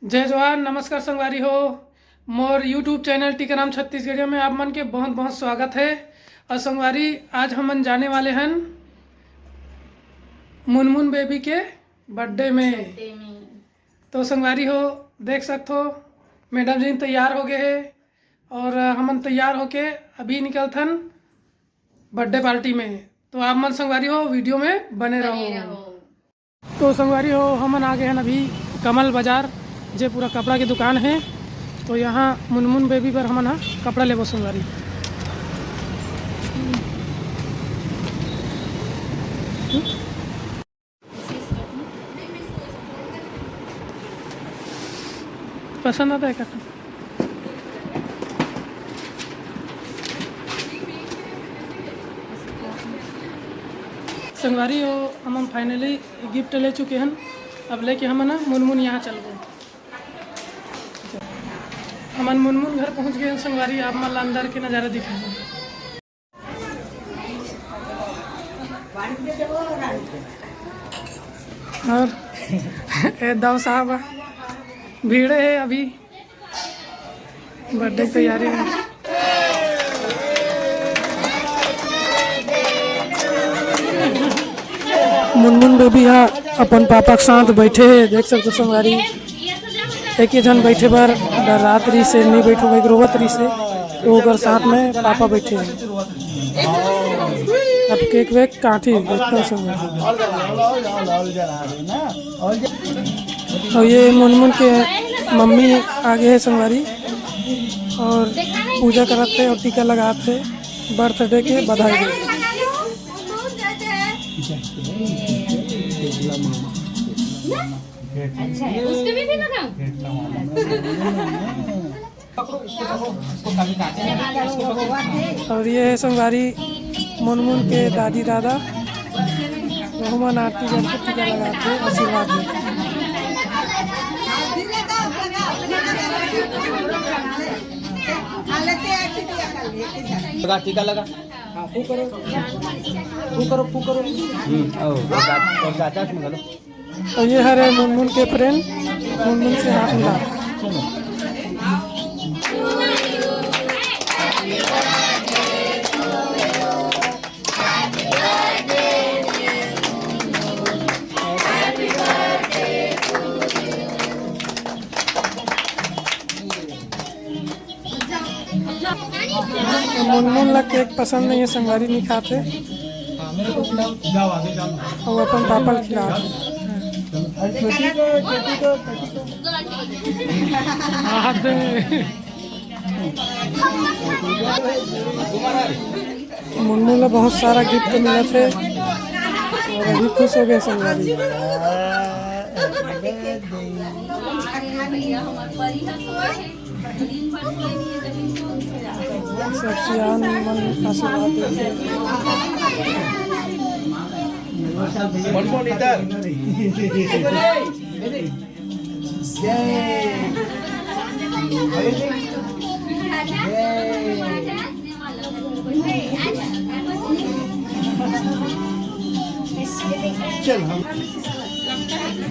जय जवान नमस्कार संगवारी हो मोर यूट्यूब चैनल टीकाराम छत्तीसगढ़िया में आप मन के बहुत बहुत स्वागत है। और संगवारी आज हम जाने वाले हैं मुनमुन बेबी के बर्थडे में। तो संगवारी हो देख सकते हो मैडम जी तैयार हो गए हैं और हम तैयार होके अभी निकलथन बर्थडे पार्टी में। तो आप मन संगवारी हो वीडियो में बने रहो। तो संगवारी हो हम आ गए हैं अभी कमल बाजार जे पूरा कपड़ा की दुकान है। तो यहाँ मुनमुन बेबी पर हम कपड़ा लेबो संगवारी। पसंद आता है क्या संगवारी हो हम फाइनली गिफ्ट ले चुके हैं। अब लेके हम मुनमुन यहाँ चल गए। हमन मुनमुन घर पहुँच गए संगवारी। आप मन अंदर के नज़ारा दिखाएंगे। और दाव साहब भीड़ है अभी बर्थडे की तैयारी में। मुनमुन बेबी यहाँ अपन पापा के साथ बैठे है। देख सकते संगवारी एक ही जन बैठे बार रात्रि से नहीं बैठो भाई रोवत रही से तो अगर साथ में पापा बैठे हैं। अब केक वेक काटी देखता हूँ संगवारी। और ये मुनमुन के मम्मी आगे है संगवारी और पूजा कराते और टीका लगाते बर्थडे के बधाई दे। अच्छा है उसके भी लगाऊं। और ये है संगवारी मुनमुन के दादी दादा बहुमान आरती करके टीका लगाते आशीर्वाद देते। टीका लगा हाँ फू करो और गाचा में घलो। और ये हरे मुनमुन के फ्रेंड मुनमुन से हाथ मिला। मुनमुन ला केक पसंद नहीं है संगवारी नहीं खाते और अपन पापा खिलाते। मुन्नू ला बहुत सारा गिफ्ट मिला थे और अभी खुश हो गए संगवारी। सबसे मन आशीर्वाद देते।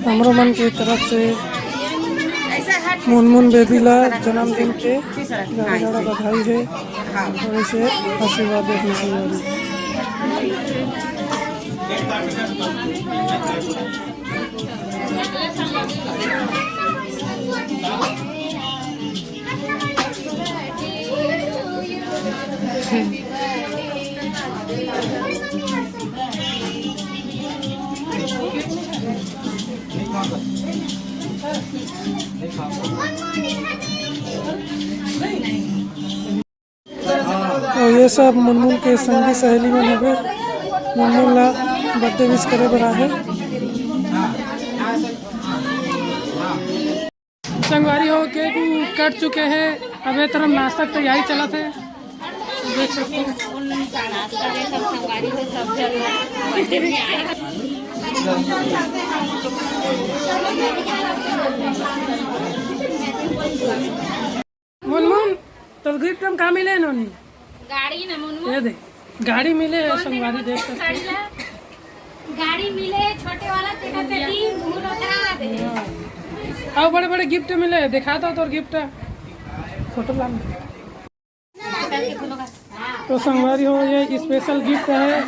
हमरो मन की तरफ से मुनमुन बेबी ला जन्मदिन के ज़्यादा बधाई है और इसे आशीर्वाद देते संगवारी। और ये सब मुनमुन के संगी सहेली में हवे मुनमुन ला बर्थडे विश करे बड़ा है। संगवारी हो केक कट चुके हैं। अब ये तरफ नाश्ता की तैयारी चला थे देख सकते हैं। मुनमुन तो गिफ्ट हम कहाँ मिले इन्होंने गाड़ी ना मुनमुन ये दे गाड़ी मिले है संगवारी देख सकते हैं। गाड़ी मिले छोटे वाला तेरा से टीम भूल करा दे। आओ बड़े बड़े गिफ्ट मिले, दिखा दो तो गिफ्ट फोटो ला। तो संगवारी हो ये स्पेशल गिफ्ट है,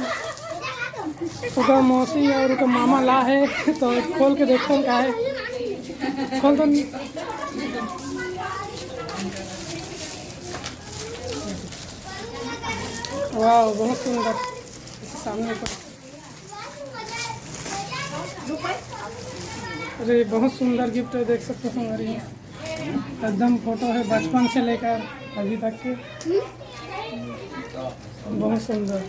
उसका मौसी और उसका मामा ला है। तो खोल के देखते हैं क्या है, खोल दो। वाह बहुत सुंदर, सामने पर अरे बहुत सुंदर गिफ्ट है, देख सकते हो हमारी एकदम फोटो है बचपन से लेकर अभी तक के, बहुत सुंदर।